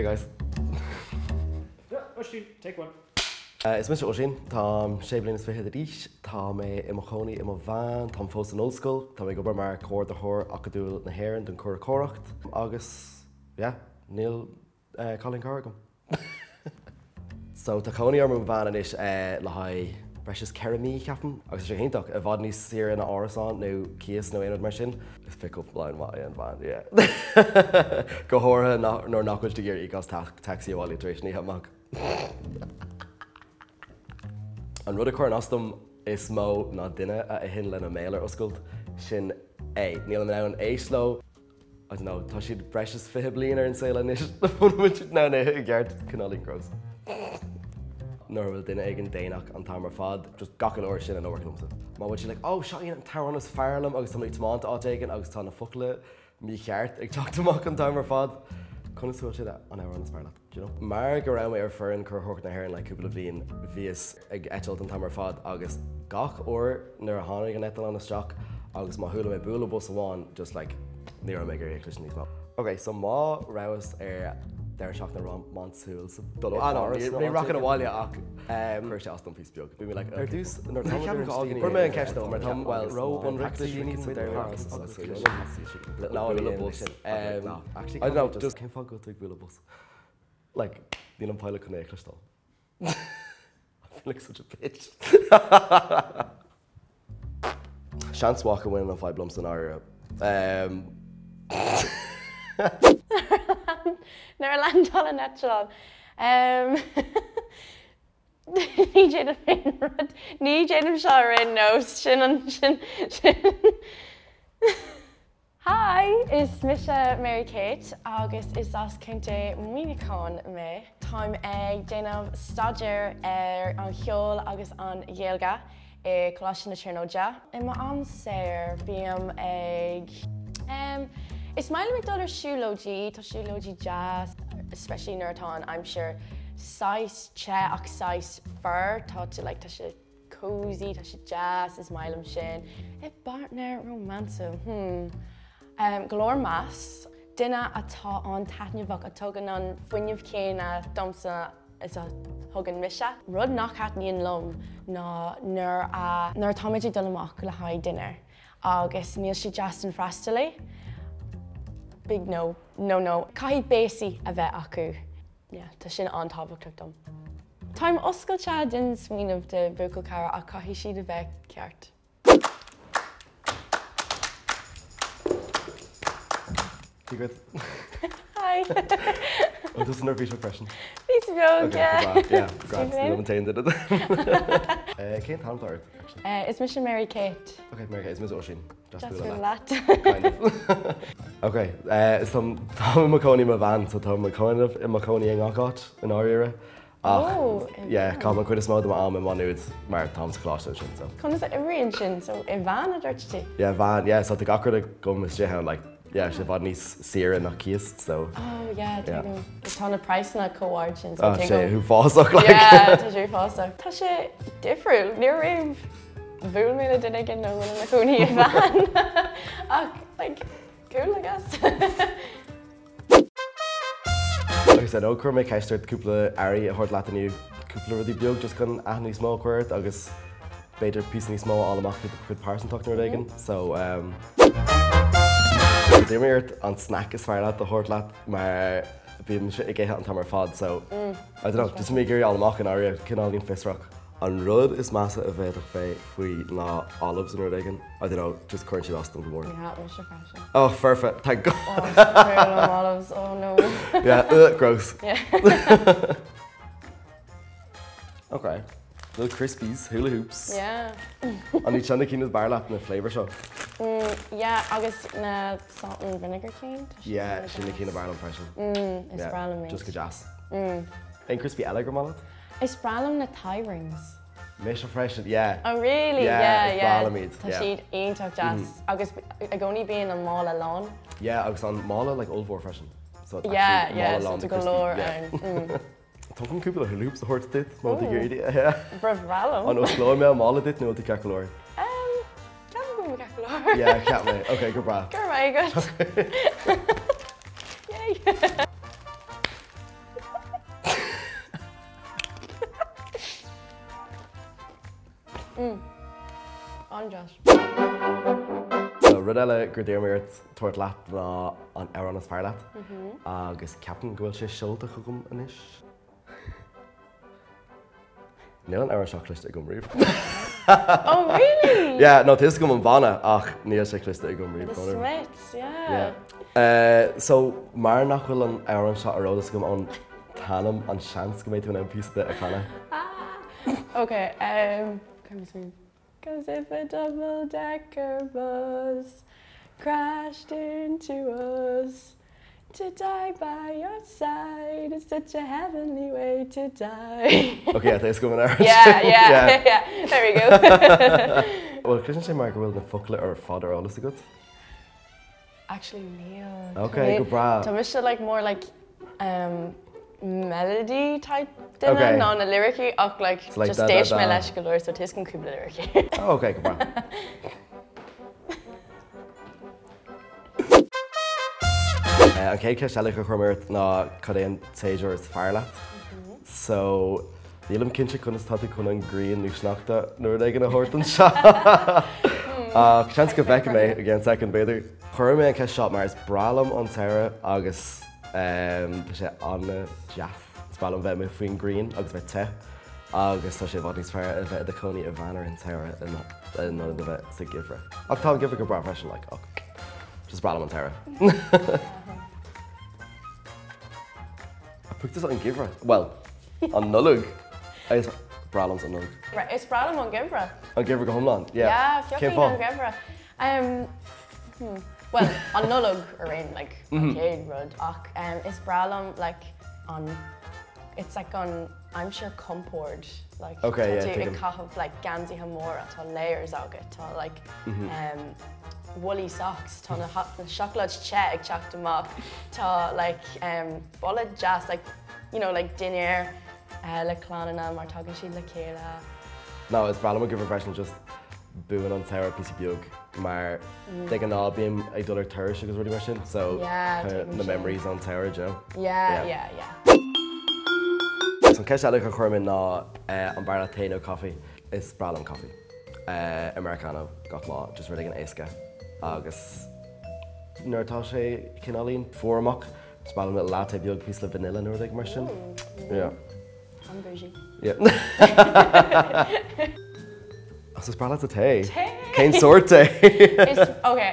Hey guys. Yeah, Oisín, take one. Is Mr. Oisín, Tá sé bliain is Beadaí, Tá mé i mo chónaí i mo bhean, Tá fós an ollscoil, Tá mé go bar mar cóir de thóir ach go dúil na hhéireann don cóir cóireacht, agus, níl Colin Carrigan. So tá chónaí ar mo bhean is le haidh breis ceramí ceapan, agus sé héintach a bhd níos siar na árasán nó cíos nó aonad mar sin. Is pick up blind mhaith an bhean, yeah. Go háirtha nóir nachhuiil de géirí gas taxi bháilí tar éis ní amach. An rud a chuir astam is mó ná duine a hin lena mélar oscailt sin níl ná an éisló I don't know, tá siad breis fiche bliain ar an saoile níos na bhfuil ná i gceart canálín gros. Nóir bhfuil duine ag an déanaach an táimar fad, just gachan uair sin an óirlummsa. Má bhfuil si le, seo íon an tarán is fearlam agus tá tomáint áitéigen agus tá na focaile mí cheart ag teachtamach an táimar fad. Conna súil siad an áhar an fearla, you know? Mar go raibh mé ar fearn chur thucht na hhéireann le cúpla bhíon bhíos ag eitilt an táimar fad agus gach uair nuair a tháinig an etal an isteach agus má thula mé bualadh bus amháin just like ní raibh mé gur éclis níos má. Okay, so má raibhas ar deir seach na mansúil sa dul ní rachan a bháile ach chuir sé astam fís beag. Bhí mé le ar dús nar chuir mé an ceistó mar tá bhil ró an ricta síní sa deir háras ná bhfuil bus. I don't know, just cén fá go tú bhfuil bus. Like, ní an páile chun éclistal. I feel like such a bitch. Chance walk win an 5 blumps an áire. Nar landal a natural. Ní déanam féin rud, ní déanam seo rin nó sin. Hi, is Oisín Mary-Kate agus is as cinnte mínicán mé. Táim ag déanamh staidéir ar an cheol agus an ghéalga i Coláiste na Trinner Dates. I má an séir bíam ag is maile me dul ar siúlóidí, tá siúlóidí jazz, especially nuair atá I'm sure sais che ach sais fur, tá sé cozy, tá sé jazz is mailem sin. I partner romansa, Glór más, duine atá an taithneamhach a tugann an fuinneamh céin a domsa is a thugann mise. Rud nach chatníon lom ná nuair táiméidir dul amach le haidh duine agus níl sé jazz an freastalí. Big no. Caithfidh bésaí a bheith acu. Tá sin an tábhachtach dom. Táim oscailte den smaoinemh de bhuacail cara a caithfidh siad a bheith ceart. You good? Hi. Oh, this is nervous impression. It's bheag, yeah. Grand. You maintained it. Cén talent art, actually? It's Oisín Mary-Kate. Okay, Mary-Kate, it's Miss Oisín. Just for that. Kind of. Okay, tá mo cónaí mo bhean, so tá mo cóinmh I mo cónaí an gáit in áire. Cá mo chuid is mód am in manúid mar Tom's Coláiste sin, so. Chun is iríonn sin, so I bhean a dúirtí? Yeah, bhean, so tá gacrad go mis déthe, like, sé bhd níos siar nach cíos, so. Tá na price na cóhhaid sin. Sé thu fásach le. Tá sé fásach. Tá sé difriúil, ní raibh bhúil mé le duine gin nó na cónaí a bhean. Ach, like, cool, I guess. Agus nó chuir mé ceisteart cúpla airí a thuirt leataniu cúpla rudí beag just chun aithní smó cuairt agus beidir pí níos mó amach chud pásanach nuair aigen, so Déimirt an snack is fearla a thuirt leat mar bhíon I ggéithe an tamar fad, so I don't know, just mé gurí amach an áir cinálín fisrach. An rud is massa a bheith fé faoi ná olives in aigen. I don't know, just chuirn siad astam go mór. Yeah, it was your fashion. Oh, perfect, thank God. Oh, olives, oh no. Yeah, gross. Yeah. Okay. Little crispies, hula hoops. Yeah. An ní teanna cín barla na flavour seo. Yeah, agus na salt and vinegar cane. Yeah, sin na cín barla freisin. Is brallam just go jazz. Ein crispy eile go mála? Is brallam na Thai rings. Méis freisin, yeah. Oh really? Yeah. Brallam iad. Tá siad ionach jazz. Agus ag only bíon an mála lán. Yeah, agus an mála like old war freisin. So yeah, so to go lower and. Tugann cúpla hula hoops a thuirt dit, má dtí gurí. Yeah. Brallam. An osclóir mé mála dit nó dtí cecolóir. Ceapan go cecolóir. Yeah, ceap mé. Okay, go bra. Go right, good. Yay. on Josh. So rud eile gur dtíir míart tuairt leat ná an ar an fear leat agus ceapan go bhfuil sé seolta chugum inis. Níl an ar an seachliste go mríomh. Oh, really? Yeah, no, this gum an bhana ach níl sé cliste go mríomh. The Smiths, yeah. So mar nach bhfuil an ar an seo aródas gom an tanam an seans go méid tú an písta a chana. Okay, cause if a double-decker bus crashed into us, to die by your side is such a heavenly way to die. Okay, this gum an ar. Yeah. There we go. Well, Christian sé mar go bhfuil na focail ar fad ar álas a good? Actually, Neil. Okay, go bra. So much like more like melody type dinner, not a lyricy, like just stage my leis go so tis can cúpla lyricy. Oh, okay, go bra. An céad ceist eile go chumirt ná cad é an téidir is fear leat. So dílam cinse chunas tátaí chun an gríon núsneachta nuair ag an thuirtan seo. Chans go bheice mé a gcéan second beidir. Chuir mé an ceist seo mar is bralam an teire agus sé anna jazz. Is bralam bheith mé faoin gríon agus bheith te. Agus tá sé bhd níos fear a bheith a coní a bhanar an teire in nó a bheith sa gifre. Ach tá gifre go bra freisin le just bralam an teire. Put this on Givra. Well, on Nulug. It's Bralams on Nulug. Right, it's Bralam on Givra. On Givra go homeland. Yeah, Fiocchi on Givra. Well, on Nulug around like Arcade Road. It's Bralam like on. It's like on. I'm sure Compord. Like okay, it have like Ganzi Hamora, to layers of it, to like woolly socks, to a chocolate check, chucked them up, to like bullet jazz, like like dinner, like clonana, mar talking she like Kayla. No, it's Bralam give impression just booing on Sarah piece of bug, mar dig an album a dollar tour she was really mentioned, so the memories on Sarah, you know. Yeah. So ceist eile go chuirmin ná an bar Latino coffee is Bralam coffee. Americano got lá just really an éasca. Agus nuairtá sé cinálíonn fuaramach is Bralam le latte beag piece of vanilla nuair ag mar sin. Yeah. I'm bougie. Yeah. Is Bralam a té? Céin sort té?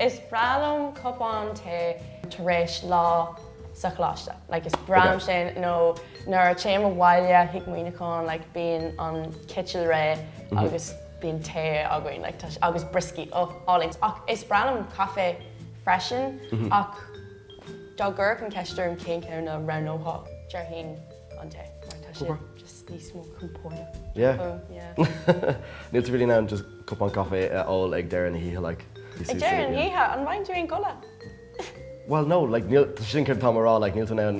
Is Bralam cup on té taréis lá sa chláiste. Like is Bralam sin nuair téim a bhaile hic muoineán like being on kitchel ré agus being té aguain like agus brisky allings. Is Bralam cafe freshen ach dogurk and kester and cake and a round no hot jarhin on té. Just níos mó compórna. Yeah. Níl tú really now just cup on coffee all ag there and he like. Ag there and he an bhain tú gola. Well, no, like Neil, sin ceir támrá, like Neil tú now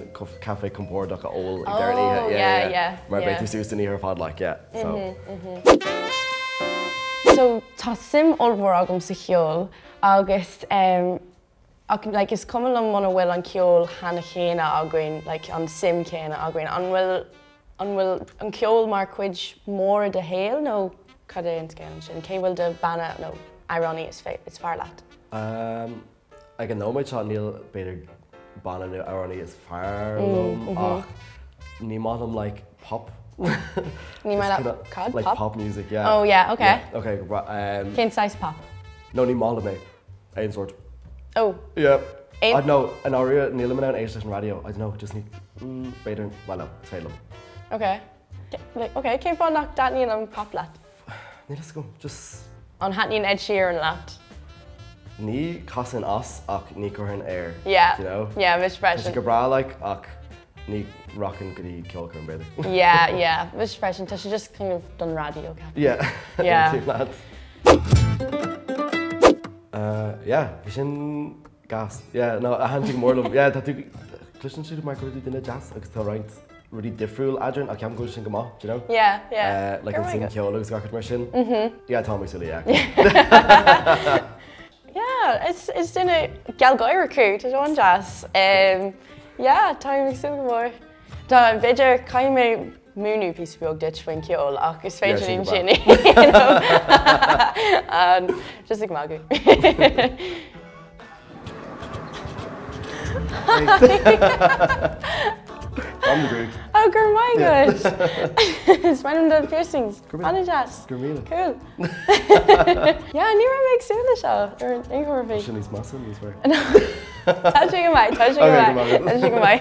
cafe compórdacha all ag there and yeah. Mar beit tú sús in her fad like so. So tá sim olmhór agam sa cheol agus like is cumul am mna bhfuil an ceol hena chéine aguain like an sim chéine aguain an bhfuil an ceol mar cuid mór de héal nó cad é an scéan sin cé bhfuil de banna nó irony is fear leat. Ag an nóid seo níl beidir banna nó irony is fear lom ach ní málam like pop. Ní mála cad like pop music, yeah. Oh yeah, okay. Yeah. Okay, Cén size pop? No, ní mála mé. Ein sort. Oh. Yeah. I don't know, an ária níl am an A-station radio. I don't know, just ní beidir, well no, it's félum. Okay. Okay, cén fá nach dat níl an pop leat? Ní let's go, just An hat níl Ed Sheeran leat? Ní casan as ach ní corhan air. Yeah. You know? Yeah, mis fresh. Go bra like ach ní rockin' goodie ceolcar an beidir. Yeah, mis fresh until she just kind of done radio cap. Yeah. Yeah. Yeah, bhí sin gas. Yeah, no, a handig mórlam. Yeah, tá tú cluisin siad mar go duna jazz agus tá roint really difriúil adrin a ceam go sin go má, you know? Yeah. Like an sin ceol agus gachart mar sin. Yeah, tá mé silly, yeah. Yeah, it's in a galgoir recruit as one jazz. Yeah, time super more. Da bidger kind of múnú pí beag dit faoin ceol ach is féidir Yeah, líon sin sin. Just ag magu. I'm the group. Oh, gur my good. Is one of the piercings. Anna jazz. Gurmíle. Cool. Yeah, ní ra méid súla seo ar inghorfaí. Sin níos massive, níos fair. Tá go mai, tá go mai.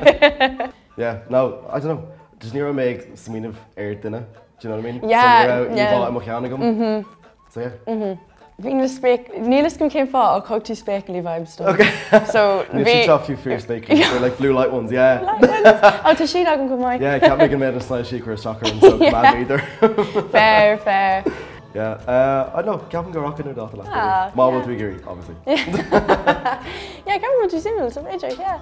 Yeah, no, I don't know. Does Nero make some of air dinner? Do you know what I mean? Yeah, so, yeah. I'm mechanical. So yeah. Nílas gom céim fá a cogtú spéculí vibes stuff. Okay. So She chopped you fierce bacon. They're like blue light ones, yeah. Oh, tá sí agam go mai. Yeah, can't make a made a slice shake or a soccer and so mad either. Fair. Yeah, I don't know, Captain go rocking her daughter last Ah, Mom yeah. will be Gary, obviously. Yeah, come on, you similar, so major, yeah.